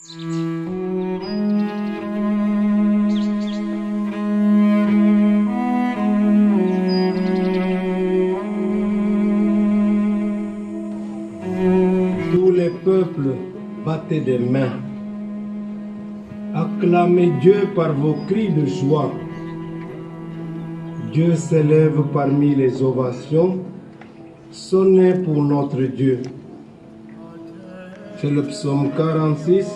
Tous les peuples, battez des mains. Acclamez Dieu par vos cris de joie. Dieu s'élève parmi les ovations. Sonnez pour notre Dieu. C'est le psaume 46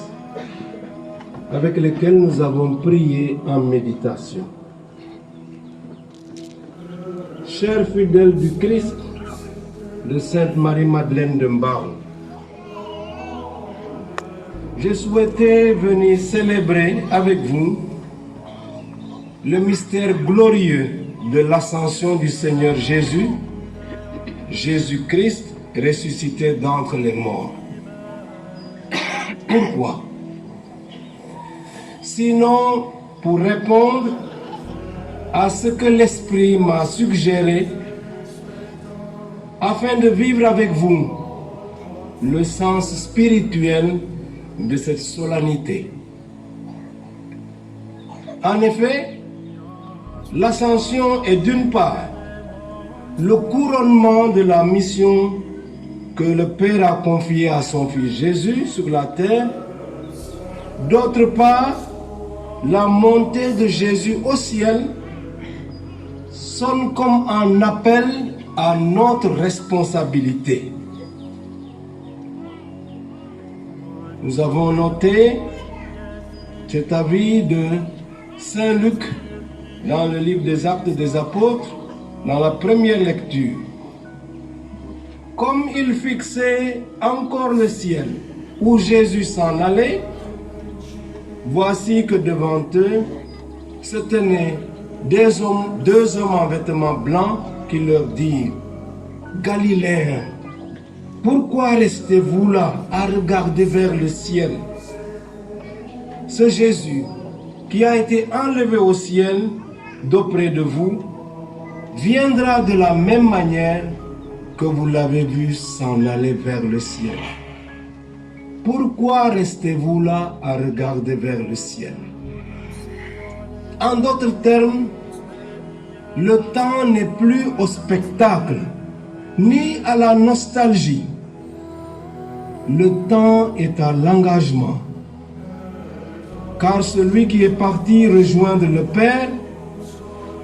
avec lequel nous avons prié en méditation. Chers fidèles du Christ de Sainte Marie-Madeleine de Mbao, je souhaitais venir célébrer avec vous le mystère glorieux de l'ascension du Seigneur Jésus, Jésus-Christ ressuscité d'entre les morts. Pourquoi? Sinon pour répondre à ce que l'Esprit m'a suggéré afin de vivre avec vous le sens spirituel de cette solennité. En effet, l'ascension est d'une part le couronnement de la mission que le Père a confiée à son Fils Jésus sur la terre, d'autre part la montée de Jésus au ciel sonne comme un appel à notre responsabilité. Nous avons noté cet avis de Saint Luc dans le livre des Actes des Apôtres, dans la première lecture. Comme ils fixaient encore le ciel où Jésus s'en allait, voici que devant eux se tenaient deux hommes en vêtements blancs qui leur dirent: Galiléens, pourquoi restez-vous là à regarder vers le ciel? Ce Jésus qui a été enlevé au ciel d'auprès de vous viendra de la même manière que vous l'avez vu s'en aller vers le ciel. Pourquoi restez-vous là à regarder vers le ciel? En d'autres termes, le temps n'est plus au spectacle, ni à la nostalgie. Le temps est à l'engagement. Car celui qui est parti rejoindre le Père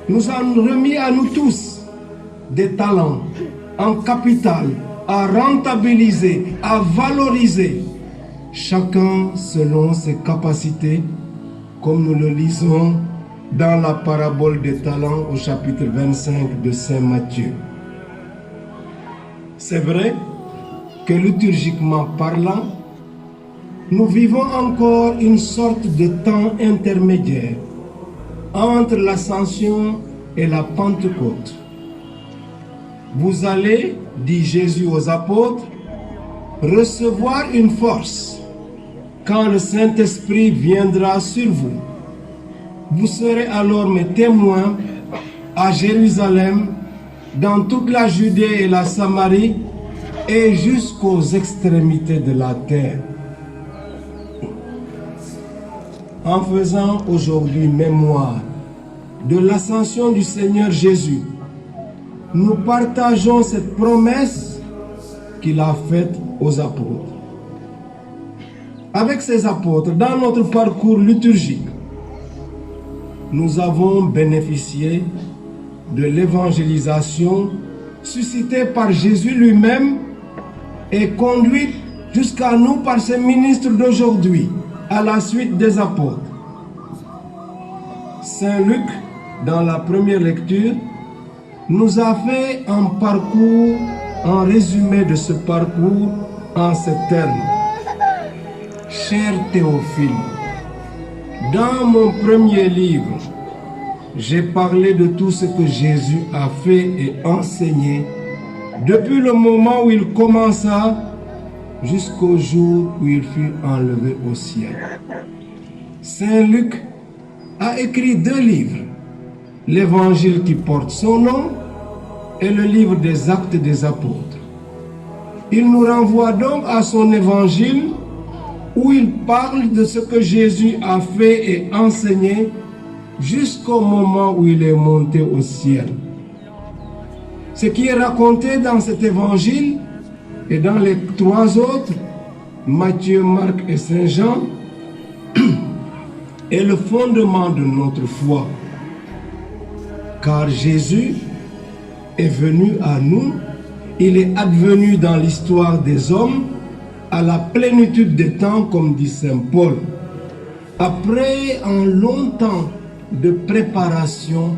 nous a remis à nous tous des talents en capital à rentabiliser, à valoriser, chacun selon ses capacités, comme nous le lisons dans la parabole des talents au chapitre 25 de Saint Matthieu. C'est vrai que liturgiquement parlant, nous vivons encore une sorte de temps intermédiaire entre l'Ascension et la Pentecôte. Vous allez, dit Jésus aux apôtres, recevoir une force quand le Saint-Esprit viendra sur vous. Vous serez alors mes témoins à Jérusalem, dans toute la Judée et la Samarie et jusqu'aux extrémités de la terre. En faisant aujourd'hui mémoire de l'ascension du Seigneur Jésus, nous partageons cette promesse qu'il a faite aux apôtres. Avec ces apôtres, dans notre parcours liturgique, nous avons bénéficié de l'évangélisation suscitée par Jésus lui-même et conduite jusqu'à nous par ses ministres d'aujourd'hui, à la suite des apôtres. Saint Luc, dans la première lecture, nous a fait un parcours, un résumé de ce parcours en ces termes. Cher Théophile, dans mon premier livre, j'ai parlé de tout ce que Jésus a fait et enseigné depuis le moment où il commença jusqu'au jour où il fut enlevé au ciel. Saint Luc a écrit 2 livres, l'Évangile qui porte son nom et le livre des Actes des Apôtres. Il nous renvoie donc à son Évangile où il parle de ce que Jésus a fait et enseigné jusqu'au moment où il est monté au ciel. Ce qui est raconté dans cet évangile et dans les trois autres, Matthieu, Marc et Saint Jean, est le fondement de notre foi. Car Jésus est venu à nous, il est advenu dans l'histoire des hommes à la plénitude des temps, comme dit Saint Paul. Après un long temps de préparation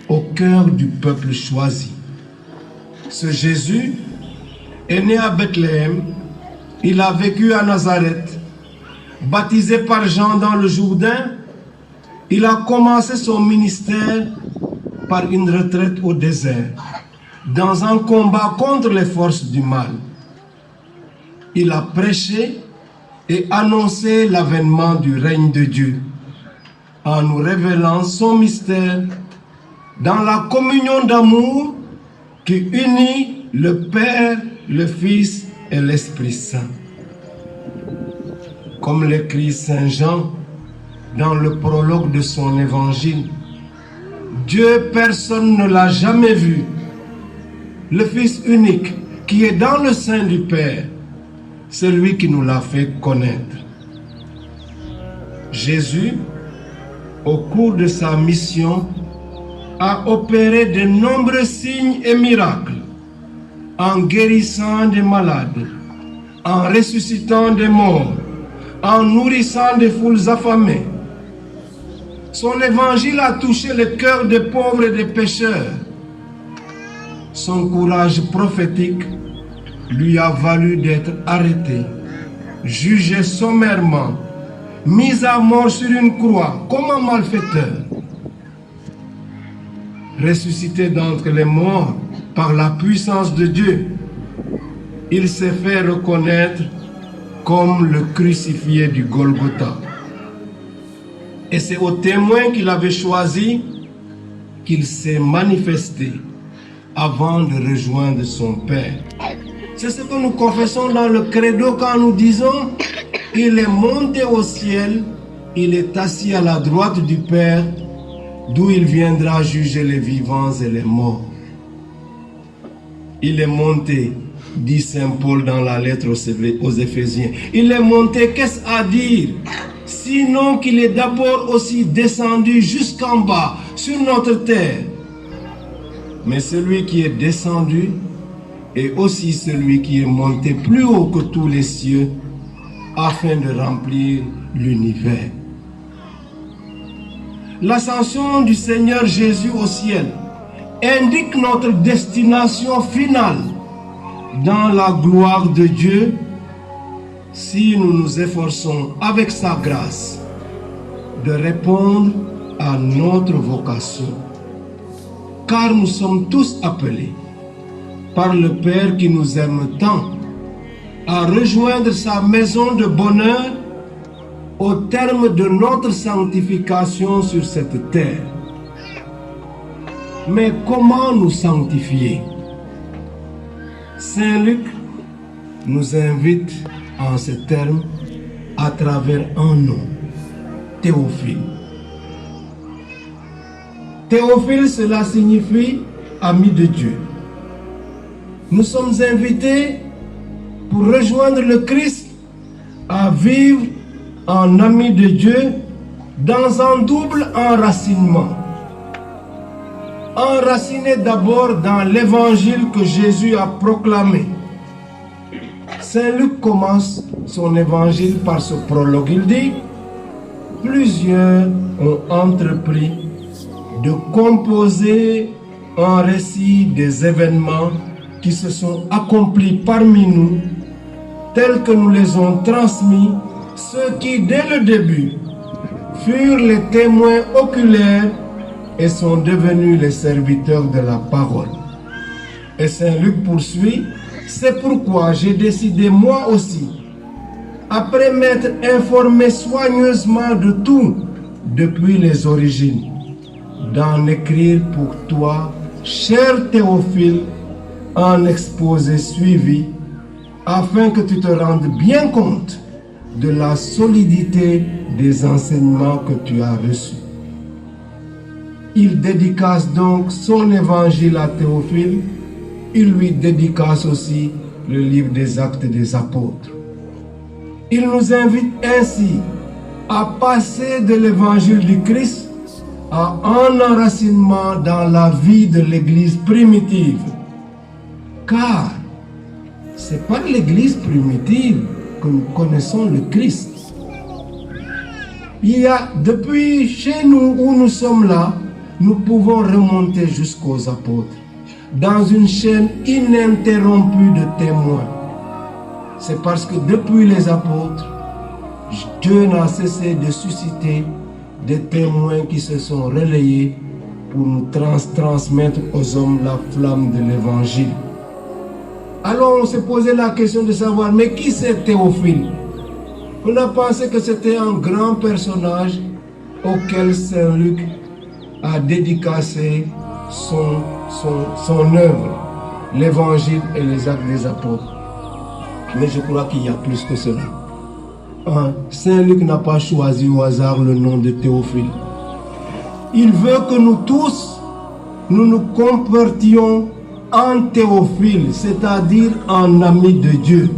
au cœur du peuple choisi. Ce Jésus est né à Bethléem, il a vécu à Nazareth, baptisé par Jean dans le Jourdain, il a commencé son ministère par une retraite au désert, dans un combat contre les forces du mal. Il a prêché et annoncé l'avènement du règne de Dieu, en nous révélant son mystère dans la communion d'amour qui unit le Père, le Fils et l'Esprit Saint. Comme l'écrit Saint Jean dans le prologue de son évangile, Dieu, personne ne l'a jamais vu. Le Fils unique qui est dans le sein du Père, c'est lui qui nous l'a fait connaître. Jésus, au cours de sa mission, a opéré de nombreux signes et miracles, en guérissant des malades, en ressuscitant des morts, en nourrissant des foules affamées. Son évangile a touché le cœur des pauvres et des pécheurs. Son courage prophétique lui a valu d'être arrêté, jugé sommairement, mis à mort sur une croix comme un malfaiteur. Ressuscité d'entre les morts par la puissance de Dieu, il s'est fait reconnaître comme le crucifié du Golgotha. Et c'est au témoin qu'il avait choisi qu'il s'est manifesté avant de rejoindre son Père. C'est ce que nous confessons dans le credo quand nous disons « Il est monté au ciel, il est assis à la droite du Père, d'où il viendra juger les vivants et les morts. » Il est monté, dit Saint Paul dans la lettre aux Éphésiens. Il est monté, qu'est-ce à dire? Sinon qu'il est d'abord aussi descendu jusqu'en bas, sur notre terre. Mais celui qui est descendu est aussi celui qui est monté plus haut que tous les cieux, afin de remplir l'univers. L'ascension du Seigneur Jésus au ciel indique notre destination finale dans la gloire de Dieu si nous nous efforçons avec sa grâce de répondre à notre vocation. Car nous sommes tous appelés par le Père qui nous aime tant à rejoindre sa maison de bonheur au terme de notre sanctification sur cette terre. Mais comment nous sanctifier? Saint Luc nous invite en ces termes à travers un nom, Théophile. Théophile, cela signifie ami de Dieu. Nous sommes invités pour rejoindre le Christ à vivre en ami de Dieu dans un double enracinement. Enraciné d'abord dans l'évangile que Jésus a proclamé. Saint Luc commence son évangile par ce prologue. Il dit: plusieurs ont entrepris de composer un récit des événements qui se sont accomplis parmi nous, tels que nous les ont transmis, ceux qui, dès le début, furent les témoins oculaires et sont devenus les serviteurs de la parole. Et Saint Luc poursuit: c'est pourquoi j'ai décidé moi aussi, après m'être informé soigneusement de tout depuis les origines, d'en écrire pour toi, cher Théophile, un exposé suivi, afin que tu te rendes bien compte de la solidité des enseignements que tu as reçus. Il dédicace donc son évangile à Théophile. Il lui dédicace aussi le livre des Actes des Apôtres. Il nous invite ainsi à passer de l'évangile du Christ à un enracinement dans la vie de l'Église primitive. Car c'est par l'Église primitive que nous connaissons le Christ. Il y a, depuis chez nous où nous sommes là, nous pouvons remonter jusqu'aux apôtres, dans une chaîne ininterrompue de témoins. C'est parce que depuis les apôtres, Dieu n'a cessé de susciter des témoins qui se sont relayés pour nous transmettre aux hommes la flamme de l'évangile. Alors on s'est posé la question de savoir, mais qui c'est Théophile? On a pensé que c'était un grand personnage auquel Saint Luc a dédicacé son œuvre, l'évangile et les actes des apôtres. Mais je crois qu'il y a plus que cela. Saint Luc n'a pas choisi au hasard le nom de Théophile. Il veut que nous tous, nous nous convertions en Théophile, c'est-à-dire en ami de Dieu.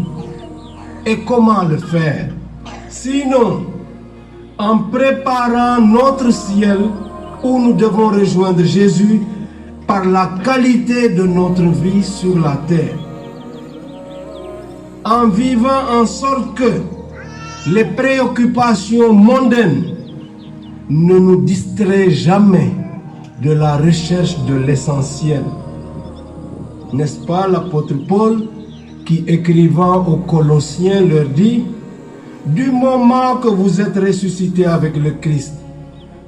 Et comment le faire? Sinon, en préparant notre ciel où nous devons rejoindre Jésus par la qualité de notre vie sur la terre. En vivant en sorte que les préoccupations mondaines ne nous distraient jamais de la recherche de l'essentiel. N'est-ce pas l'apôtre Paul qui, écrivant aux Colossiens, leur dit: du moment que vous êtes ressuscités avec le Christ,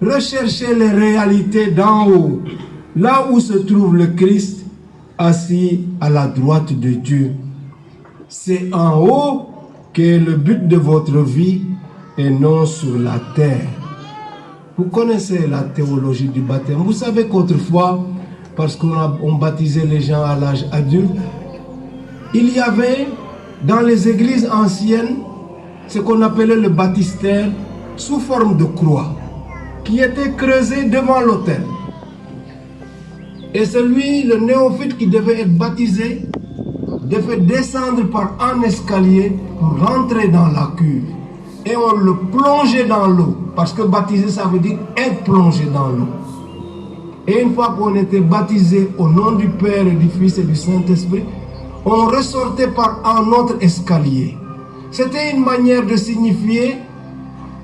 recherchez les réalités d'en haut, là où se trouve le Christ, assis à la droite de Dieu. C'est en haut qu'est le but de votre vie et non sur la terre. Vous connaissez la théologie du baptême. Vous savez qu'autrefois, parce qu'on baptisait les gens à l'âge adulte, il y avait dans les églises anciennes ce qu'on appelait le baptistère sous forme de croix, qui était creusé devant l'autel. Et celui, le néophyte qui devait être baptisé, devait descendre par un escalier pour rentrer dans la cuve. Et on le plongeait dans l'eau, parce que baptiser, ça veut dire être plongé dans l'eau. Et une fois qu'on était baptisé au nom du Père et du Fils et du Saint-Esprit, on ressortait par un autre escalier. C'était une manière de signifier: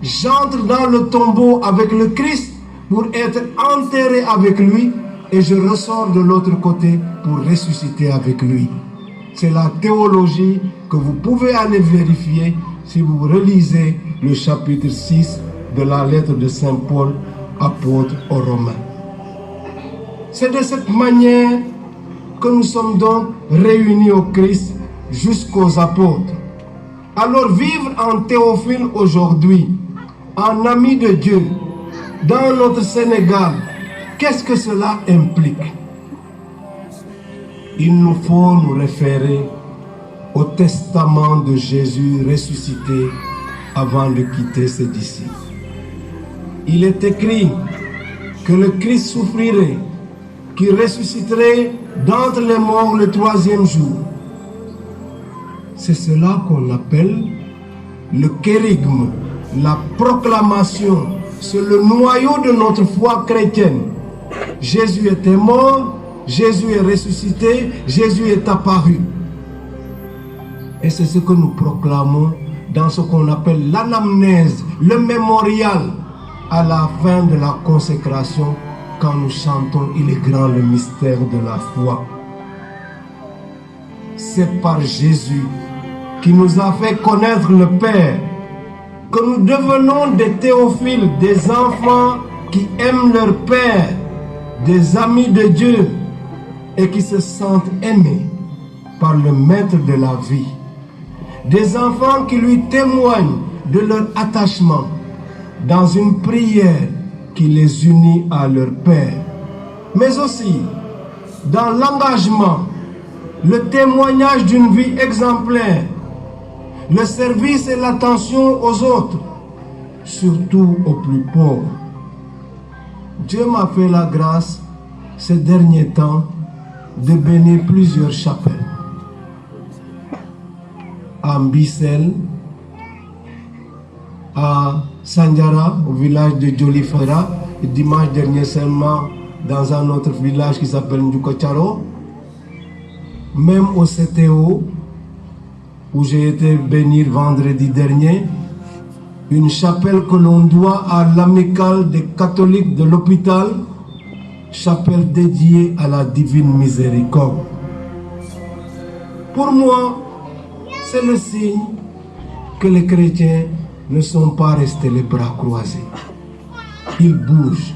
j'entre dans le tombeau avec le Christ pour être enterré avec lui et je ressors de l'autre côté pour ressusciter avec lui. C'est la théologie que vous pouvez aller vérifier si vous relisez le chapitre 6 de la lettre de Saint Paul, apôtre aux Romains. C'est de cette manière que nous sommes donc réunis au Christ jusqu'aux apôtres. Alors vivre en Théophile aujourd'hui, en ami de Dieu, dans notre Sénégal, qu'est-ce que cela implique? Il nous faut nous référer au testament de Jésus ressuscité avant de quitter ses disciples. Il est écrit que le Christ souffrirait, qu'il ressusciterait d'entre les morts le troisième jour. C'est cela qu'on appelle le kérigme, la proclamation. C'est le noyau de notre foi chrétienne. Jésus était mort, Jésus est ressuscité, Jésus est apparu. Et c'est ce que nous proclamons dans ce qu'on appelle l'anamnèse, le mémorial, à la fin de la consécration, quand nous chantons « Il est grand le mystère de la foi ». C'est par Jésus qui nous a fait connaître le Père que nous devenons des théophiles, des enfants qui aiment leur Père, des amis de Dieu et qui se sentent aimés par le Maître de la vie. Des enfants qui lui témoignent de leur attachement dans une prière qui les unit à leur Père, mais aussi dans l'engagement, le témoignage d'une vie exemplaire, le service et l'attention aux autres, surtout aux plus pauvres. Dieu m'a fait la grâce ces derniers temps de bénir plusieurs chapelles. À Mbissel, à Sandiara, au village de Djolifera, et dimanche dernier seulement dans un autre village qui s'appelle Ndjoukacharo, même au CTO, où j'ai été bénir vendredi dernier, une chapelle que l'on doit à l'amicale des catholiques de l'hôpital, chapelle dédiée à la divine miséricorde. Pour moi, c'est le signe que les chrétiens ne sont pas restés les bras croisés. Ils bougent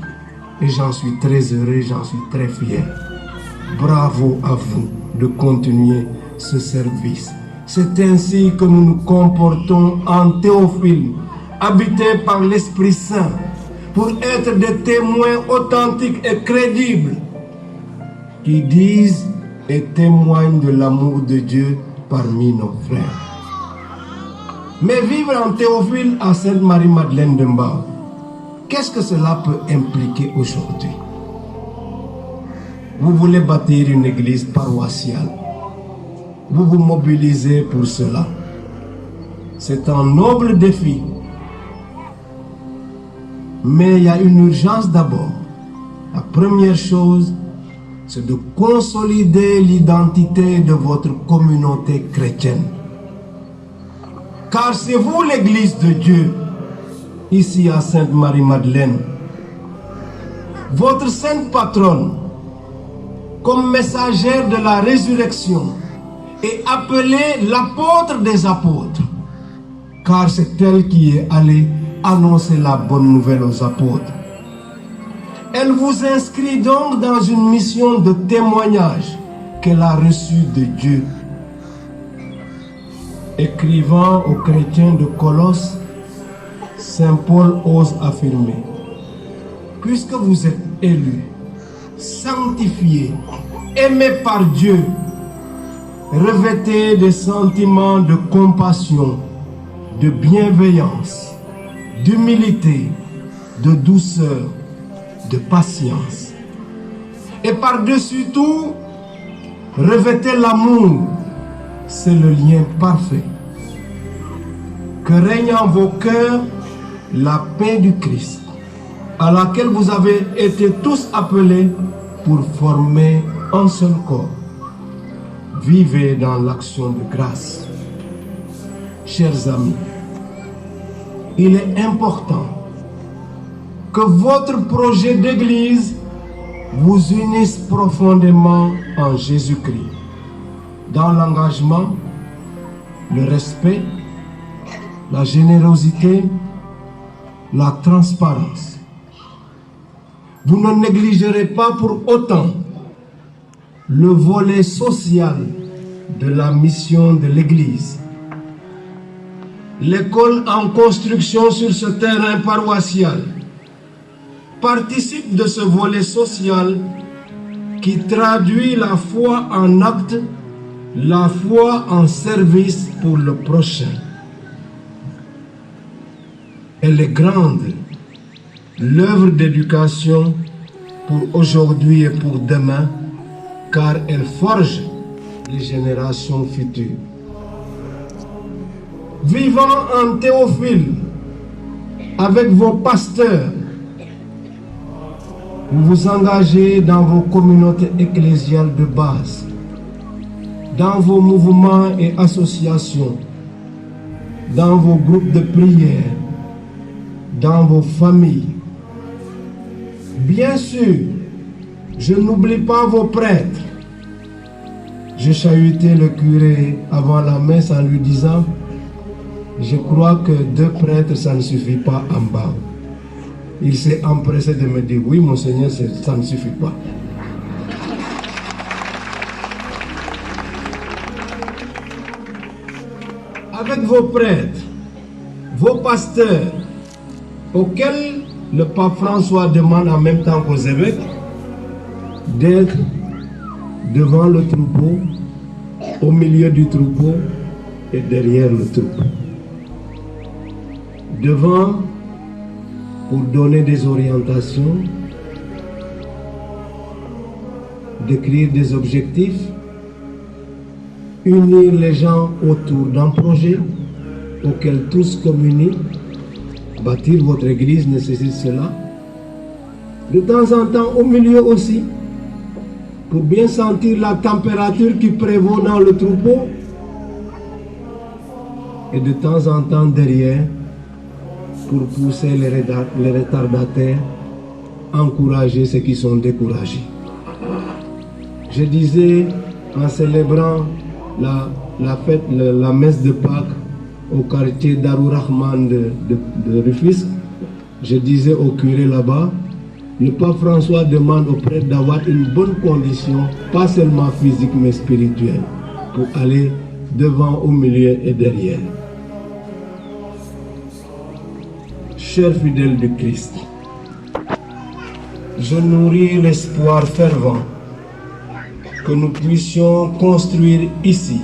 et j'en suis très heureux, j'en suis très fier. Bravo à vous de continuer ce service. C'est ainsi que nous nous comportons en Théophile, habités par l'Esprit Saint, pour être des témoins authentiques et crédibles qui disent et témoignent de l'amour de Dieu parmi nos frères. Mais vivre en Théophile à Sainte-Marie-Madeleine de Mbao, qu'est-ce que cela peut impliquer aujourd'hui? Vous voulez bâtir une église paroissiale. Vous vous mobilisez pour cela. C'est un noble défi. Mais il y a une urgence d'abord. La première chose, c'est de consolider l'identité de votre communauté chrétienne. Car c'est vous l'église de Dieu, ici à Sainte-Marie-Madeleine. Votre sainte patronne, comme messagère de la résurrection, est appelée l'apôtre des apôtres, car c'est elle qui est allée annoncer la bonne nouvelle aux apôtres. Elle vous inscrit donc dans une mission de témoignage qu'elle a reçue de Dieu. Écrivant aux chrétiens de Colosse, Saint Paul ose affirmer: puisque vous êtes élus, sanctifiés, aimés par Dieu, revêtez des sentiments de compassion, de bienveillance, d'humilité, de douceur, de patience. Et par-dessus tout, revêtez l'amour, c'est le lien parfait. Que règne en vos cœurs la paix du Christ, à laquelle vous avez été tous appelés pour former un seul corps. Vivez dans l'action de grâce. Chers amis, il est important que votre projet d'église vous unisse profondément en Jésus-Christ, dans l'engagement, le respect, la générosité, la transparence. Vous ne négligerez pas pour autant le volet social de la mission de l'Église. L'école en construction sur ce terrain paroissial participe de ce volet social qui traduit la foi en acte, la foi en service pour le prochain. Elle est grande, l'œuvre d'éducation pour aujourd'hui et pour demain, car elle forge les générations futures. Vivant en Théophile, avec vos pasteurs, vous vous engagez dans vos communautés ecclésiales de base, dans vos mouvements et associations, dans vos groupes de prière, dans vos familles. Bien sûr, je n'oublie pas vos prêtres. Je chahutais le curé avant la messe en lui disant: je crois que 2 prêtres, ça ne suffit pas en bas. Il s'est empressé de me dire: oui, monseigneur, ça ne suffit pas. Avec vos prêtres, vos pasteurs, auxquels le pape François demande en même temps qu'aux évêques d'être devant le troupeau, au milieu du troupeau, et derrière le troupeau. Devant, pour donner des orientations, décrire des objectifs, unir les gens autour d'un projet auquel tous communiquent. Bâtir votre église nécessite cela. De temps en temps, au milieu aussi, pour bien sentir la température qui prévaut dans le troupeau. Et de temps en temps derrière, pour pousser les retardataires, encourager ceux qui sont découragés. Je disais, en célébrant la fête, la messe de Pâques au quartier Darou Rahman de Rufisque, je disais au curé là-bas, le pape François demande aux prêtres d'avoir une bonne condition, pas seulement physique mais spirituelle, pour aller devant, au milieu et derrière. Chers fidèles du Christ, je nourris l'espoir fervent que nous puissions construire ici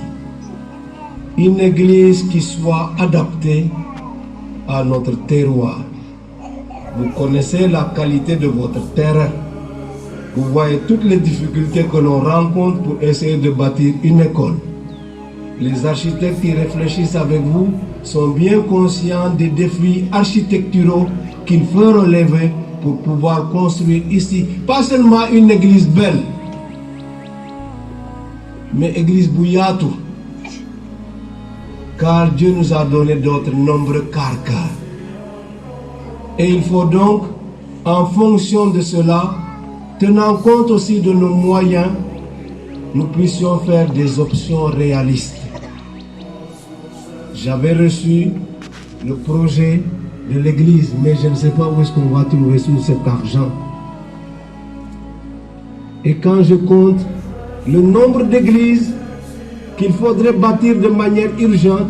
une église qui soit adaptée à notre terroir. Vous connaissez la qualité de votre terrain. Vous voyez toutes les difficultés que l'on rencontre pour essayer de bâtir une école. Les architectes qui réfléchissent avec vous sont bien conscients des défis architecturaux qu'il faut relever pour pouvoir construire ici, pas seulement une église belle, mais église Bouyatou, car Dieu nous a donné d'autres nombreux carcars. Et il faut donc, en fonction de cela, tenant compte aussi de nos moyens, nous puissions faire des options réalistes. J'avais reçu le projet de l'église, mais je ne sais pas où est-ce qu'on va trouver tout cet argent. Et quand je compte le nombre d'églises qu'il faudrait bâtir de manière urgente,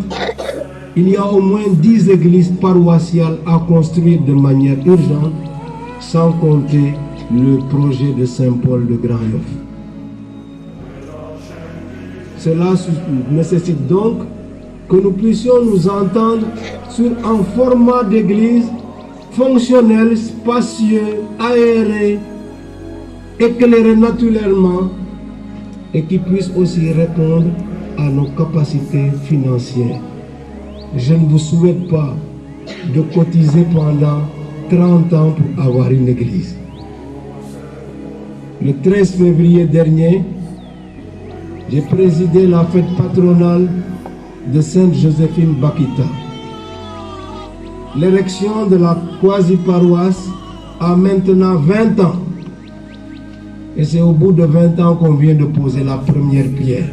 il y a au moins 10 églises paroissiales à construire de manière urgente, sans compter le projet de Saint-Paul de Grand-Yoff. Cela nécessite donc que nous puissions nous entendre sur un format d'église fonctionnel, spacieux, aéré, éclairé naturellement et qui puisse aussi répondre à nos capacités financières. Je ne vous souhaite pas de cotiser pendant 30 ans pour avoir une église. Le 13 février dernier, j'ai présidé la fête patronale de Sainte Joséphine Bakita. L'érection de la quasi-paroisse a maintenant 20 ans. Et c'est au bout de 20 ans qu'on vient de poser la première pierre.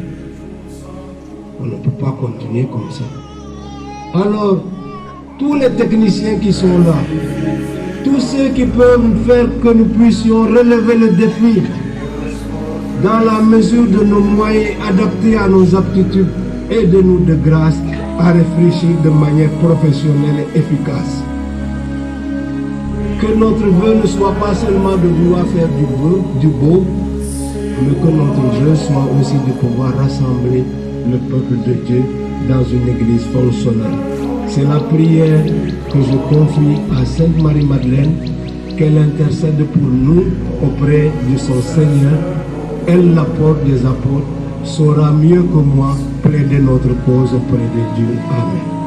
On ne peut pas continuer comme ça. Alors, tous les techniciens qui sont là, tous ceux qui peuvent faire que nous puissions relever le défi dans la mesure de nos moyens adaptés à nos aptitudes, aidez-nous de grâce à réfléchir de manière professionnelle et efficace. Que notre vœu ne soit pas seulement de vouloir faire du beau, mais que notre vœu soit aussi de pouvoir rassembler le peuple de Dieu dans une église fonctionnelle. C'est la prière que je confie à Sainte Marie-Madeleine, qu'elle intercède pour nous auprès de son Seigneur. Elle, l'apôtre des apôtres, saura mieux que moi plaider notre cause auprès de Dieu. Amen.